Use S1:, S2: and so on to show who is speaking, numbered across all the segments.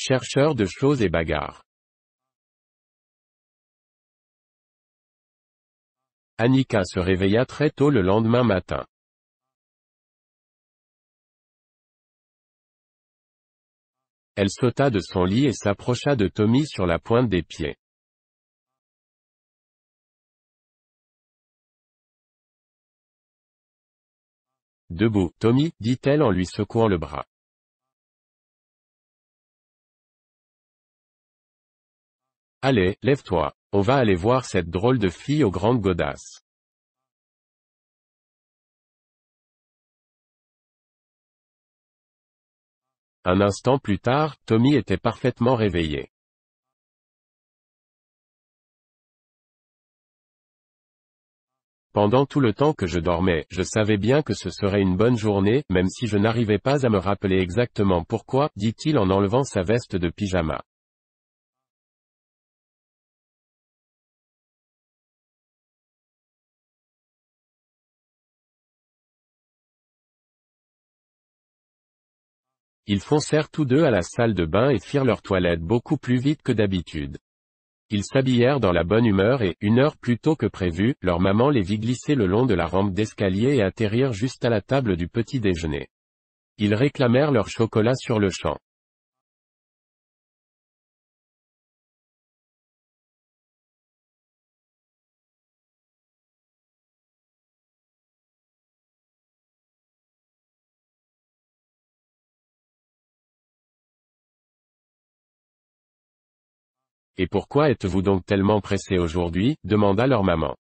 S1: chercheur de choses et bagarre. Annika se réveilla très tôt le lendemain matin. Elle sauta de son lit et s'approcha de Tommy sur la pointe des pieds. Debout, Tommy, dit-elle en lui secouant le bras. Allez, lève-toi, on va aller voir cette drôle de fille aux grandes godasses. Un instant plus tard, Tommy était parfaitement réveillé. Pendant tout le temps que je dormais, je savais bien que ce serait une bonne journée, même si je n'arrivais pas à me rappeler exactement pourquoi, dit-il en enlevant sa veste de pyjama. Ils foncèrent tous deux à la salle de bain et firent leur toilette beaucoup plus vite que d'habitude. Ils s'habillèrent dans la bonne humeur et, une heure plus tôt que prévu, leur maman les vit glisser le long de la rampe d'escalier et atterrir juste à la table du petit déjeuner. Ils réclamèrent leur chocolat sur le champ. Et pourquoi êtes-vous donc tellement pressés aujourd'hui, demanda leur maman.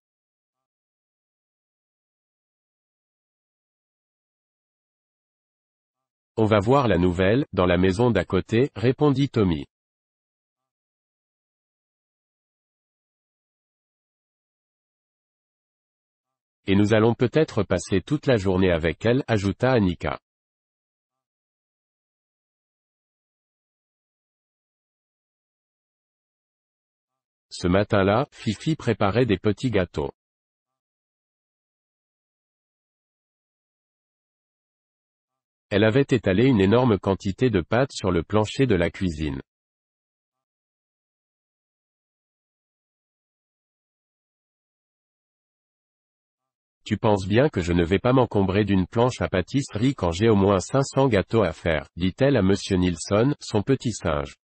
S1: On va voir la nouvelle, dans la maison d'à côté, répondit Tommy. Et nous allons peut-être passer toute la journée avec elle, ajouta Annika. Ce matin-là, Fifi préparait des petits gâteaux. Elle avait étalé une énorme quantité de pâte sur le plancher de la cuisine. Tu penses bien que je ne vais pas m'encombrer d'une planche à pâtisserie quand j'ai au moins 500 gâteaux à faire, dit-elle à Monsieur Nilsson, son petit singe.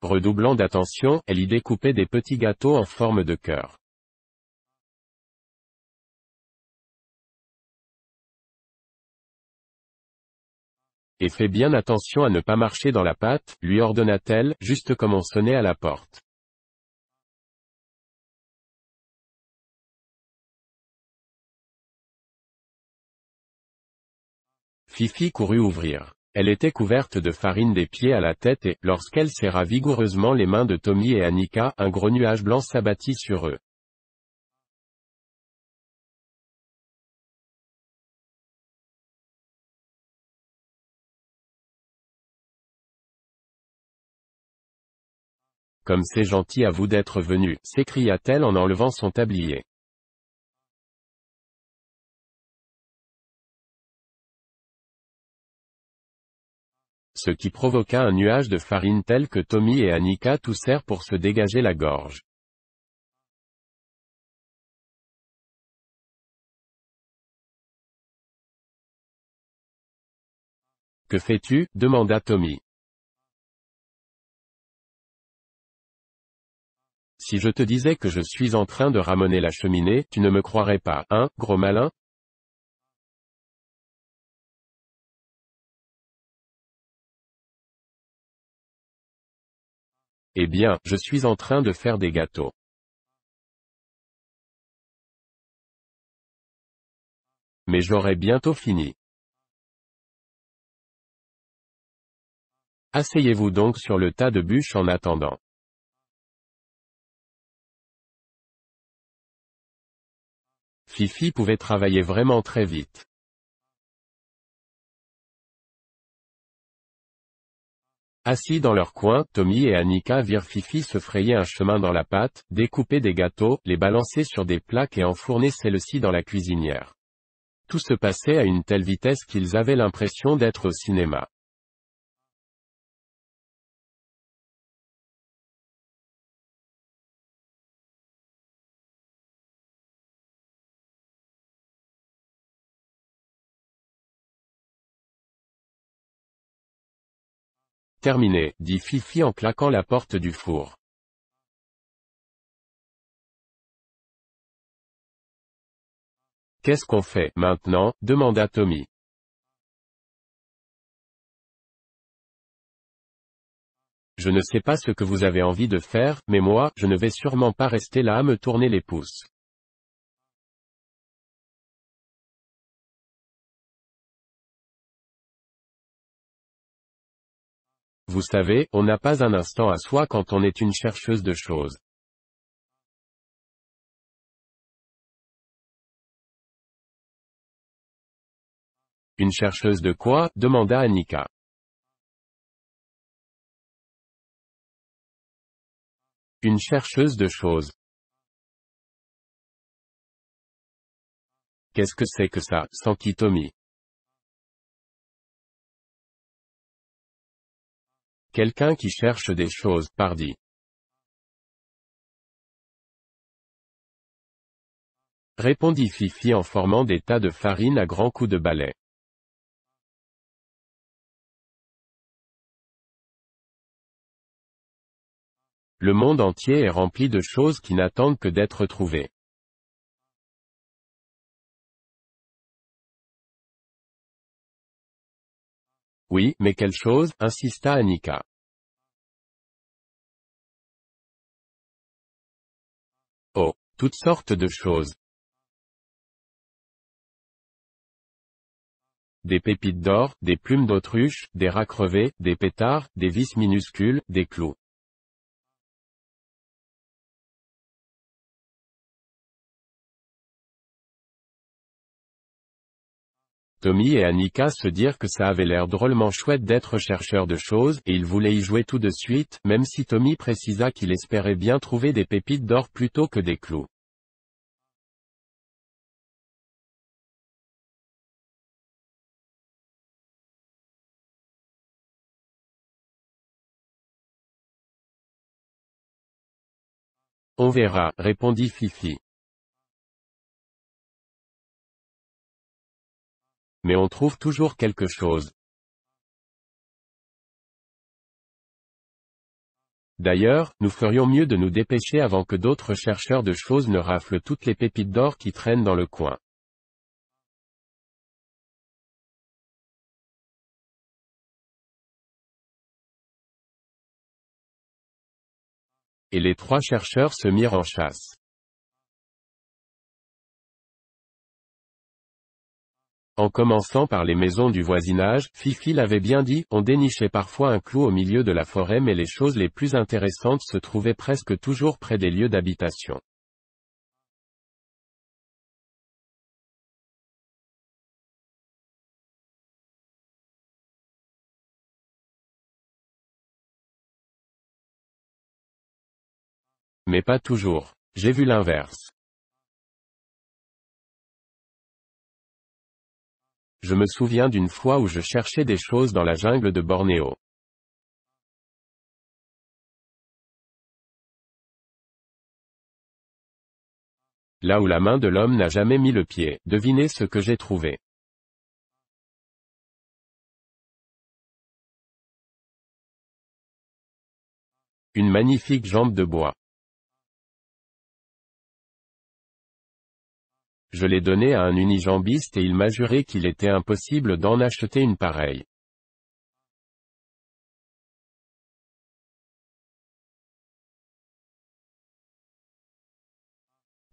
S1: Redoublant d'attention, elle y découpait des petits gâteaux en forme de cœur. Et fais bien attention à ne pas marcher dans la pâte, lui ordonna-t-elle, juste comme on sonnait à la porte. Fifi courut ouvrir. Elle était couverte de farine des pieds à la tête et, lorsqu'elle serra vigoureusement les mains de Tommy et Annika, un gros nuage blanc s'abattit sur eux. Comme c'est gentil à vous d'être venus, s'écria-t-elle en enlevant son tablier. Ce qui provoqua un nuage de farine tel que Tommy et Annika toussèrent pour se dégager la gorge. Que fais-tu, demanda Tommy. Si je te disais que je suis en train de ramener la cheminée, tu ne me croirais pas, hein, gros malin? Eh bien, je suis en train de faire des gâteaux. Mais j'aurai bientôt fini. Asseyez-vous donc sur le tas de bûches en attendant. Fifi pouvait travailler vraiment très vite. Assis dans leur coin, Tommy et Annika virent Fifi se frayer un chemin dans la pâte, découper des gâteaux, les balancer sur des plaques et enfourner celles-ci dans la cuisinière. Tout se passait à une telle vitesse qu'ils avaient l'impression d'être au cinéma. Terminé, dit Fifi en claquant la porte du four. Qu'est-ce qu'on fait, maintenant, demanda Tommy. Je ne sais pas ce que vous avez envie de faire, mais moi, je ne vais sûrement pas rester là à me tourner les pouces. Vous savez, on n'a pas un instant à soi quand on est une chercheuse de choses. Une chercheuse de quoi, demanda Annika. Une chercheuse de choses. Qu'est-ce que c'est que ça, s'enquit Tommy. Quelqu'un qui cherche des choses, pardi. Répondit Fifi en formant des tas de farine à grands coups de balai. Le monde entier est rempli de choses qui n'attendent que d'être trouvées. Oui, mais quelle chose, insista Annika. Oh, toutes sortes de choses. Des pépites d'or, des plumes d'autruche, des rats crevés, des pétards, des vis minuscules, des clous. Tommy et Annika se dirent que ça avait l'air drôlement chouette d'être chercheur de choses, et ils voulaient y jouer tout de suite, même si Tommy précisa qu'il espérait bien trouver des pépites d'or plutôt que des clous. On verra, répondit Fifi. Mais on trouve toujours quelque chose. D'ailleurs, nous ferions mieux de nous dépêcher avant que d'autres chercheurs de choses ne raflent toutes les pépites d'or qui traînent dans le coin. Et les trois chercheurs se mirent en chasse. En commençant par les maisons du voisinage, Fifi l'avait bien dit, on dénichait parfois un clou au milieu de la forêt mais les choses les plus intéressantes se trouvaient presque toujours près des lieux d'habitation. Mais pas toujours. J'ai vu l'inverse. Je me souviens d'une fois où je cherchais des choses dans la jungle de Bornéo. Là où la main de l'homme n'a jamais mis le pied, devinez ce que j'ai trouvé. Une magnifique jambe de bois. Je l'ai donnée à un unijambiste et il m'a juré qu'il était impossible d'en acheter une pareille.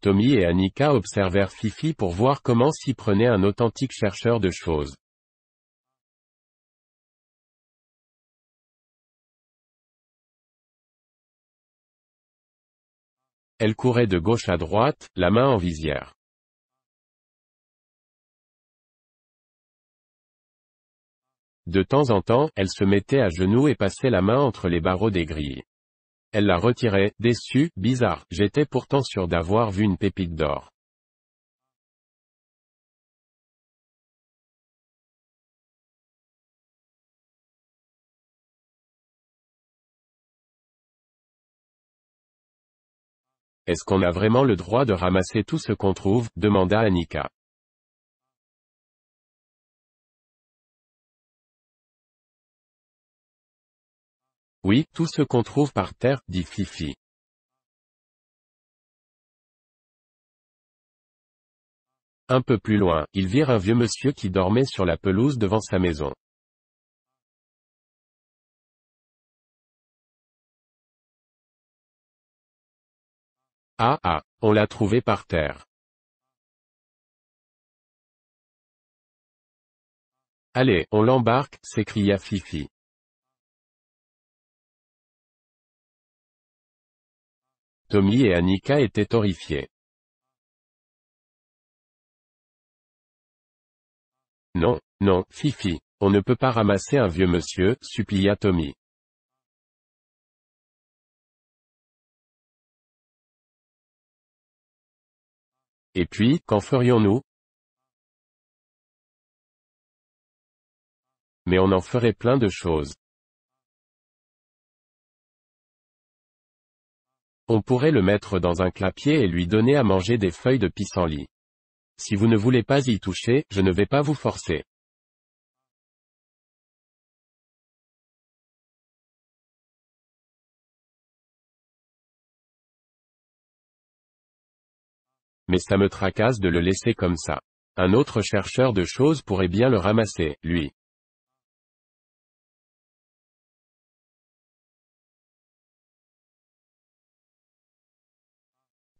S1: Tommy et Annika observèrent Fifi pour voir comment s'y prenait un authentique chercheur de choses. Elle courait de gauche à droite, la main en visière. De temps en temps, elle se mettait à genoux et passait la main entre les barreaux des grilles. Elle la retirait, déçue, bizarre, j'étais pourtant sûr d'avoir vu une pépite d'or. Est-ce qu'on a vraiment le droit de ramasser tout ce qu'on trouve, demanda Annika. Oui, tout ce qu'on trouve par terre, dit Fifi. Un peu plus loin, ils virent un vieux monsieur qui dormait sur la pelouse devant sa maison. Ah ah, on l'a trouvé par terre. Allez, on l'embarque, s'écria Fifi. Tommy et Annika étaient horrifiés. Non, non, Fifi, on ne peut pas ramasser un vieux monsieur, supplia Tommy. Et puis, qu'en ferions-nous? Mais on en ferait plein de choses. On pourrait le mettre dans un clapier et lui donner à manger des feuilles de pissenlit. Si vous ne voulez pas y toucher, je ne vais pas vous forcer. Mais ça me tracasse de le laisser comme ça. Un autre chercheur de choses pourrait bien le ramasser, lui.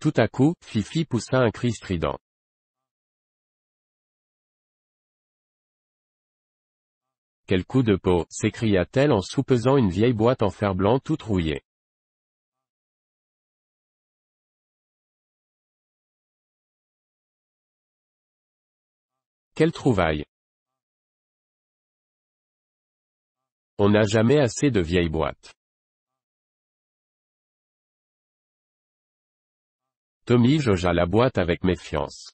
S1: Tout à coup, Fifi poussa un cri strident. Quel coup de peau, s'écria-t-elle en soupesant une vieille boîte en fer-blanc toute rouillée. Quelle trouvaille! On n'a jamais assez de vieilles boîtes. Tommy jaugea la boîte avec méfiance.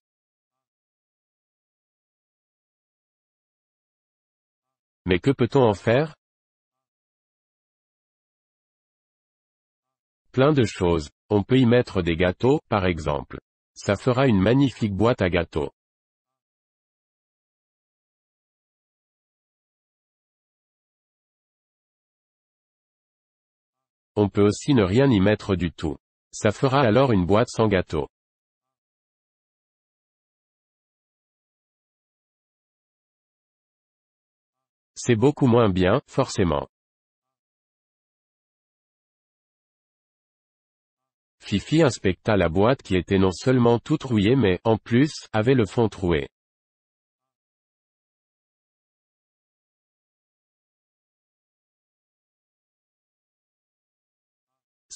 S1: Mais que peut-on en faire? Plein de choses. On peut y mettre des gâteaux, par exemple. Ça fera une magnifique boîte à gâteaux. On peut aussi ne rien y mettre du tout. Ça fera alors une boîte sans gâteau. C'est beaucoup moins bien, forcément. Fifi inspecta la boîte qui était non seulement toute rouillée mais, en plus, avait le fond troué.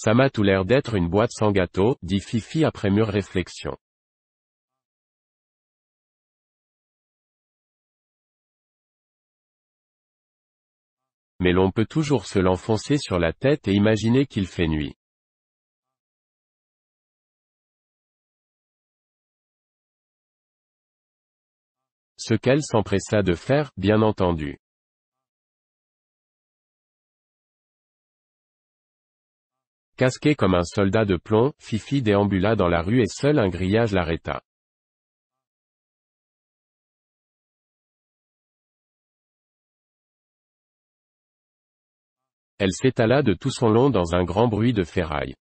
S1: Ça m'a tout l'air d'être une boîte sans gâteau, dit Fifi après mûre réflexion. Mais l'on peut toujours se l'enfoncer sur la tête et imaginer qu'il fait nuit. Ce qu'elle s'empressa de faire, bien entendu. Casqué comme un soldat de plomb, Fifi déambula dans la rue et seul un grillage l'arrêta. Elle s'étala de tout son long dans un grand bruit de ferraille.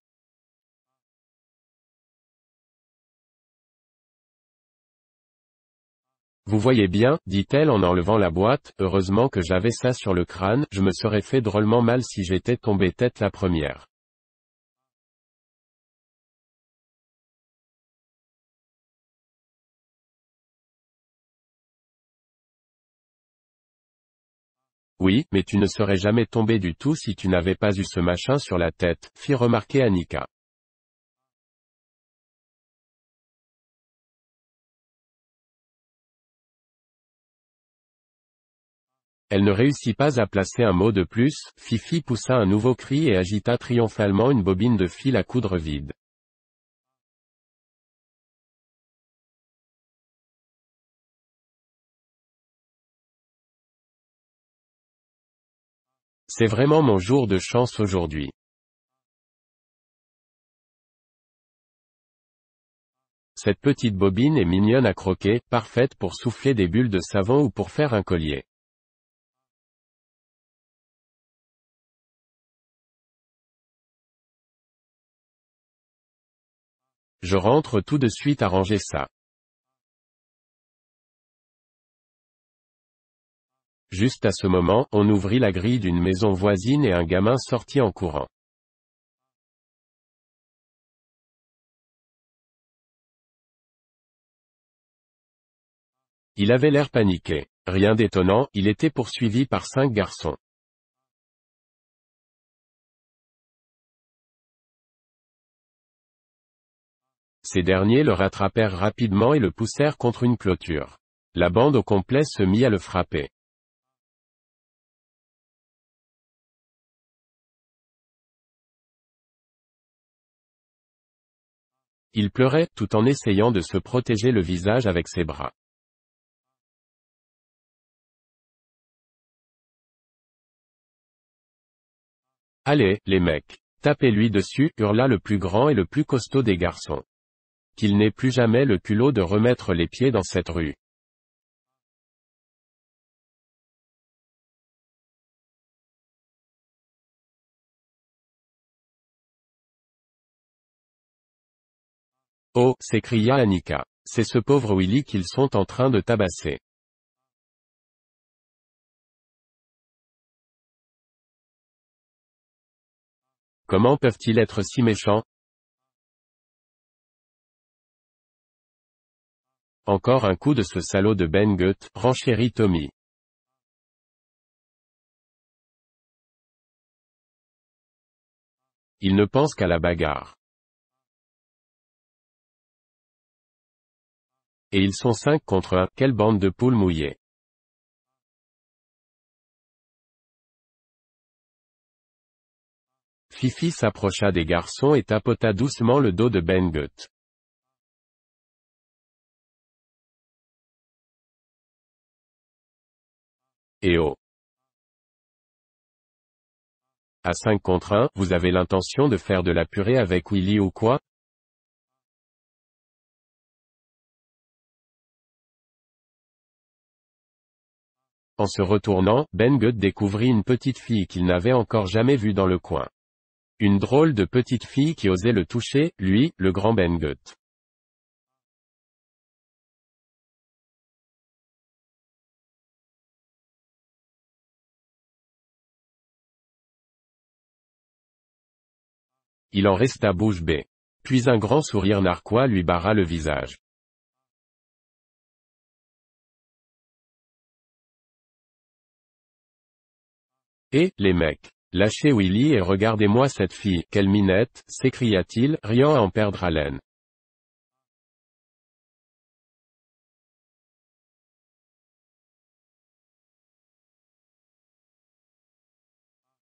S1: Vous voyez bien, dit-elle en enlevant la boîte, heureusement que j'avais ça sur le crâne, je me serais fait drôlement mal si j'étais tombée tête la première. Oui, mais tu ne serais jamais tombé du tout si tu n'avais pas eu ce machin sur la tête, fit remarquer Annika. Elle ne réussit pas à placer un mot de plus, Fifi poussa un nouveau cri et agita triomphalement une bobine de fil à coudre vide. C'est vraiment mon jour de chance aujourd'hui. Cette petite bobine est mignonne à croquer, parfaite pour souffler des bulles de savon ou pour faire un collier. Je rentre tout de suite à ranger ça. Juste à ce moment, on ouvrit la grille d'une maison voisine et un gamin sortit en courant. Il avait l'air paniqué. Rien d'étonnant, il était poursuivi par 5 garçons. Ces derniers le rattrapèrent rapidement et le poussèrent contre une clôture. La bande au complet se mit à le frapper. Il pleurait, tout en essayant de se protéger le visage avec ses bras. Allez, les mecs. Tapez-lui dessus, hurla le plus grand et le plus costaud des garçons. Qu'il n'ait plus jamais le culot de remettre les pieds dans cette rue. Oh, s'écria Annika. C'est ce pauvre Willy qu'ils sont en train de tabasser. Comment peuvent-ils être si méchants? Encore un coup de ce salaud de Ben Gutt, renchérit Tommy. Il ne pense qu'à la bagarre. Et ils sont 5 contre 1, quelle bande de poules mouillées. Fifi s'approcha des garçons et tapota doucement le dos de Ben Gutt. Eh oh. À 5 contre 1, vous avez l'intention de faire de la purée avec Willy ou quoi? En se retournant, Ben Gutt découvrit une petite fille qu'il n'avait encore jamais vue dans le coin. Une drôle de petite fille qui osait le toucher, lui, le grand Ben Gutt. Il en resta bouche bée. Puis un grand sourire narquois lui barra le visage. Eh, les mecs. Lâchez Willy et regardez-moi cette fille, quelle minette, s'écria-t-il, riant à en perdre haleine.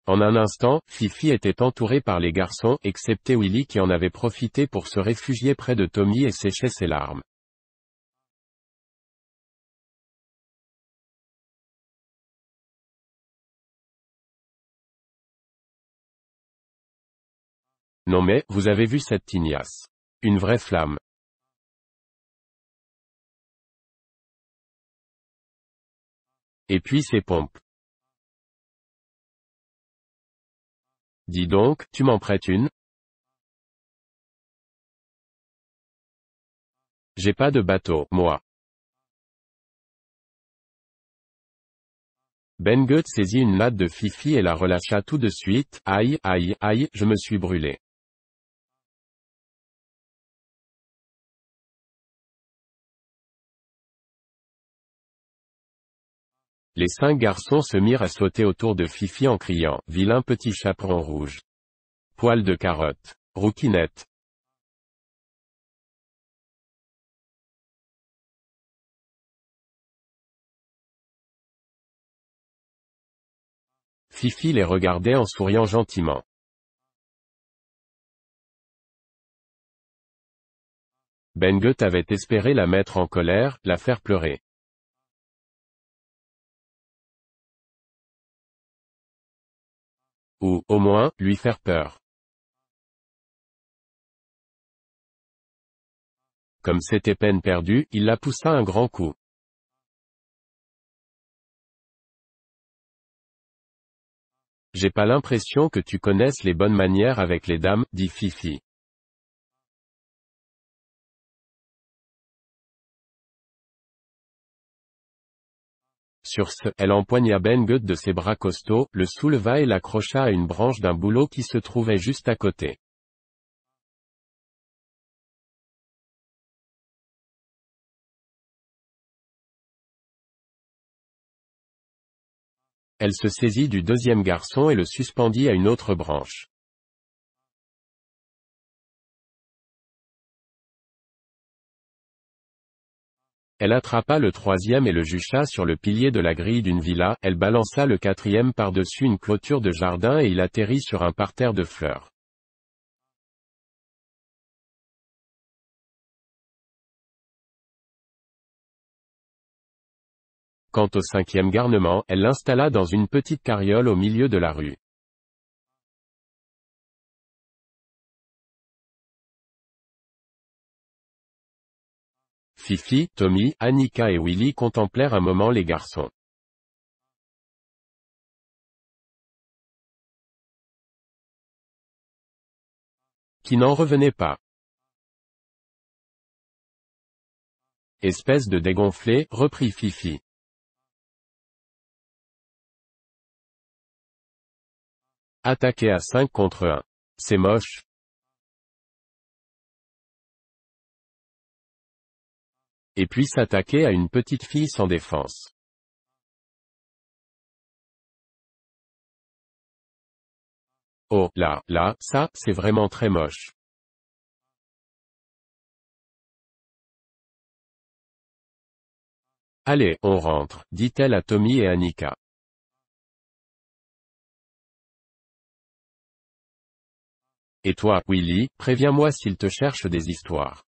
S1: En un instant, Fifi était entourée par les garçons, excepté Willy qui en avait profité pour se réfugier près de Tommy et sécher ses larmes. Non mais, vous avez vu cette tignasse. Une vraie flamme. Et puis ses pompes. Dis donc, tu m'en prêtes une? J'ai pas de bateau, moi. Ben Gutt saisit une latte de Fifi et la relâcha tout de suite, aïe, aïe, aïe, je me suis brûlé. Les 5 garçons se mirent à sauter autour de Fifi en criant, vilain petit chaperon rouge. Poil de carotte. Rouquinette. Fifi les regardait en souriant gentiment. Ben-Gueux avait espéré la mettre en colère, la faire pleurer. Ou, au moins, lui faire peur. Comme c'était peine perdue, il la poussa un grand coup. J'ai pas l'impression que tu connaisses les bonnes manières avec les dames, dit Fifi. Sur ce, elle empoigna Ben-Gueux de ses bras costauds, le souleva et l'accrocha à une branche d'un bouleau qui se trouvait juste à côté. Elle se saisit du deuxième garçon et le suspendit à une autre branche. Elle attrapa le troisième et le jucha sur le pilier de la grille d'une villa, elle balança le quatrième par-dessus une clôture de jardin et il atterrit sur un parterre de fleurs. Quant au cinquième garnement, elle l'installa dans une petite carriole au milieu de la rue. Fifi, Tommy, Annika et Willy contemplèrent un moment les garçons. Qui n'en revenaient pas. Espèce de dégonflé, reprit Fifi. Attaquer à 5 contre 1. C'est moche. Et puis s'attaquer à une petite fille sans défense. Oh, là, ça, c'est vraiment très moche. Allez, on rentre, dit-elle à Tommy et Annika. Et toi, Willy, préviens-moi s'il te cherche des histoires.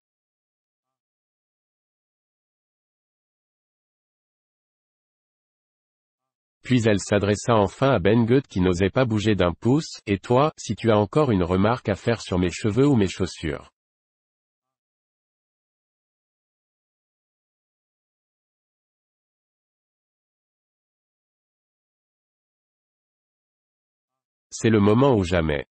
S1: Puis elle s'adressa enfin à Ben-Gueux qui n'osait pas bouger d'un pouce, et toi, si tu as encore une remarque à faire sur mes cheveux ou mes chaussures. C'est le moment ou jamais.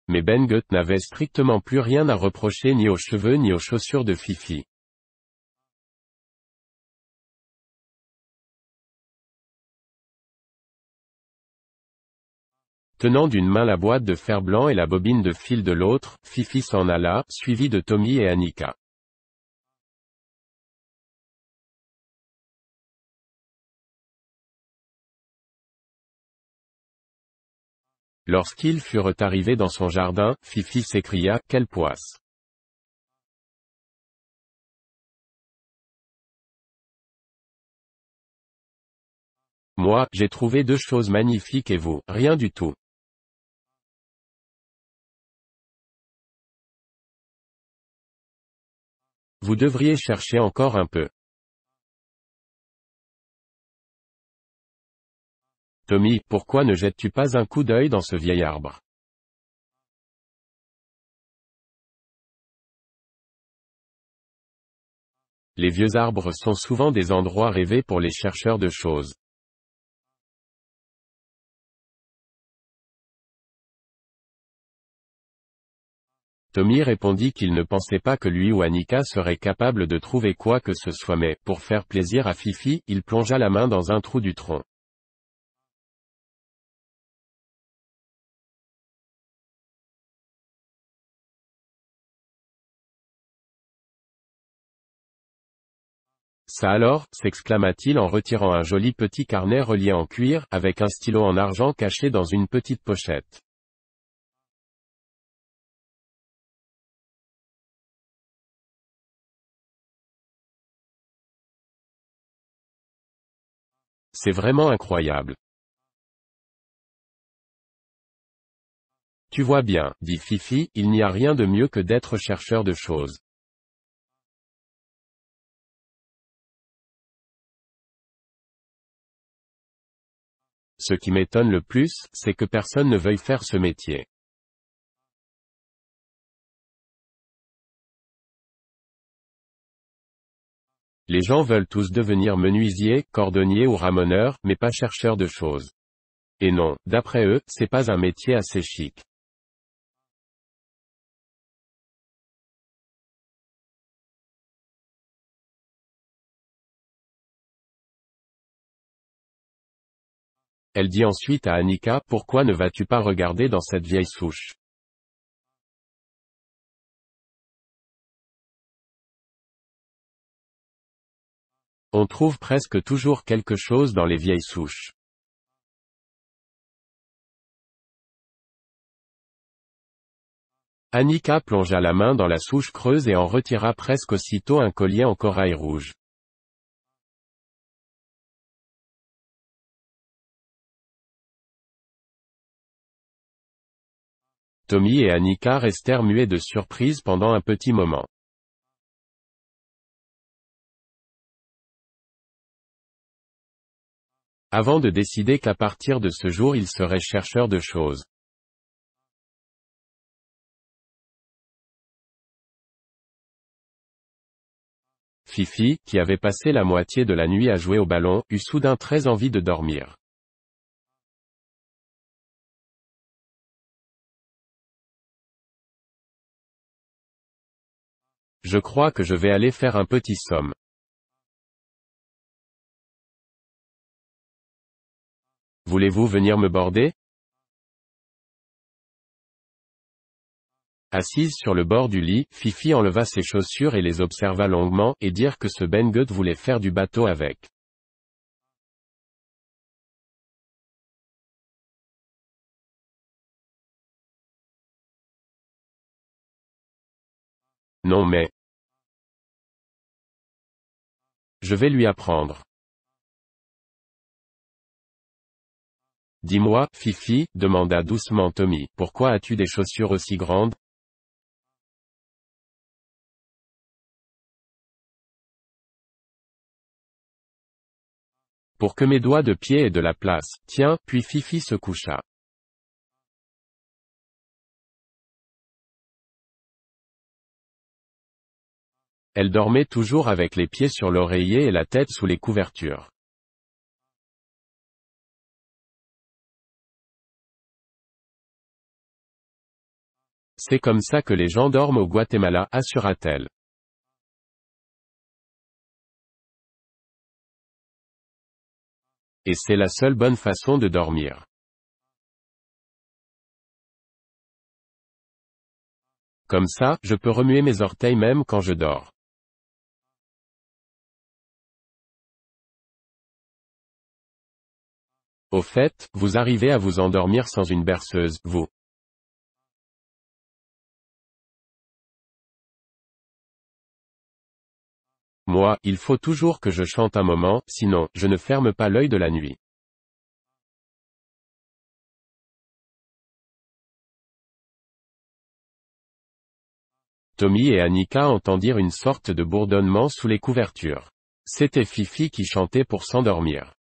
S1: Mais Ben-Gueux n'avait strictement plus rien à reprocher ni aux cheveux ni aux chaussures de Fifi. Tenant d'une main la boîte de fer blanc et la bobine de fil de l'autre, Fifi s'en alla, suivi de Tommy et Annika. Lorsqu'ils furent arrivés dans son jardin, Fifi s'écria, quelle poisse! Moi, j'ai trouvé deux choses magnifiques et vous, rien du tout. Vous devriez chercher encore un peu. Tommy, pourquoi ne jettes-tu pas un coup d'œil dans ce vieil arbre? Les vieux arbres sont souvent des endroits rêvés pour les chercheurs de choses. Tommy répondit qu'il ne pensait pas que lui ou Annika seraient capables de trouver quoi que ce soit mais, pour faire plaisir à Fifi, il plongea la main dans un trou du tronc. Ça alors, s'exclama-t-il en retirant un joli petit carnet relié en cuir, avec un stylo en argent caché dans une petite pochette. C'est vraiment incroyable. Tu vois bien, dit Fifi, il n'y a rien de mieux que d'être chercheur de choses. Ce qui m'étonne le plus, c'est que personne ne veuille faire ce métier. Les gens veulent tous devenir menuisiers, cordonniers ou ramoneurs, mais pas chercheurs de choses. Et non, d'après eux, c'est pas un métier assez chic. Elle dit ensuite à Annika, pourquoi ne vas-tu pas regarder dans cette vieille souche? On trouve presque toujours quelque chose dans les vieilles souches. Annika plongea la main dans la souche creuse et en retira presque aussitôt un collier en corail rouge. Tommy et Annika restèrent muets de surprise pendant un petit moment. Avant de décider qu'à partir de ce jour ils seraient chercheurs de choses. Fifi, qui avait passé la moitié de la nuit à jouer au ballon, eut soudain très envie de dormir. Je crois que je vais aller faire un petit somme. Voulez-vous venir me border? Assise sur le bord du lit, Fifi enleva ses chaussures et les observa longuement, et dire que ce Ben Goethe voulait faire du bateau avec. Non mais, je vais lui apprendre. Dis-moi, Fifi, demanda doucement Tommy, pourquoi as-tu des chaussures aussi grandes? Pour que mes doigts de pied aient de la place, tiens, puis Fifi se coucha. Elle dormait toujours avec les pieds sur l'oreiller et la tête sous les couvertures. C'est comme ça que les gens dorment au Guatemala, assura-t-elle. Et c'est la seule bonne façon de dormir. Comme ça, je peux remuer mes orteils même quand je dors. Au fait, vous arrivez à vous endormir sans une berceuse, vous. Moi, il faut toujours que je chante un moment, sinon, je ne ferme pas l'œil de la nuit. Tommy et Annika entendirent une sorte de bourdonnement sous les couvertures. C'était Fifi qui chantait pour s'endormir.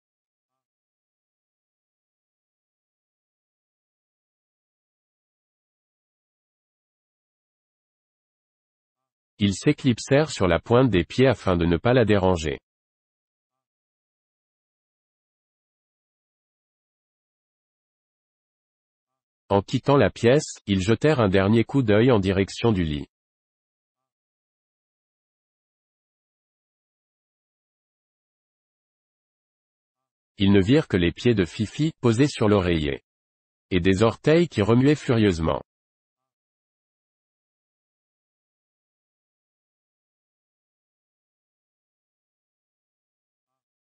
S1: Ils s'éclipsèrent sur la pointe des pieds afin de ne pas la déranger. En quittant la pièce, ils jetèrent un dernier coup d'œil en direction du lit. Ils ne virent que les pieds de Fifi, posés sur l'oreiller. Et des orteils qui remuaient furieusement.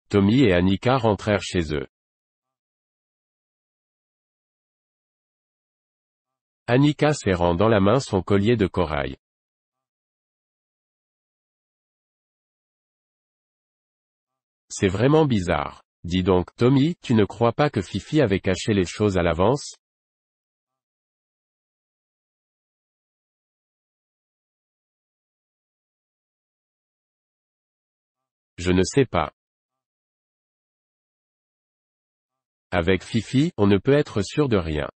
S1: Tommy et Annika rentrèrent chez eux. Annika serrant dans la main son collier de corail. C'est vraiment bizarre. Dis donc, Tommy, tu ne crois pas que Fifi avait caché les choses à l'avance? Je ne sais pas. Avec Fifi, on ne peut être sûr de rien.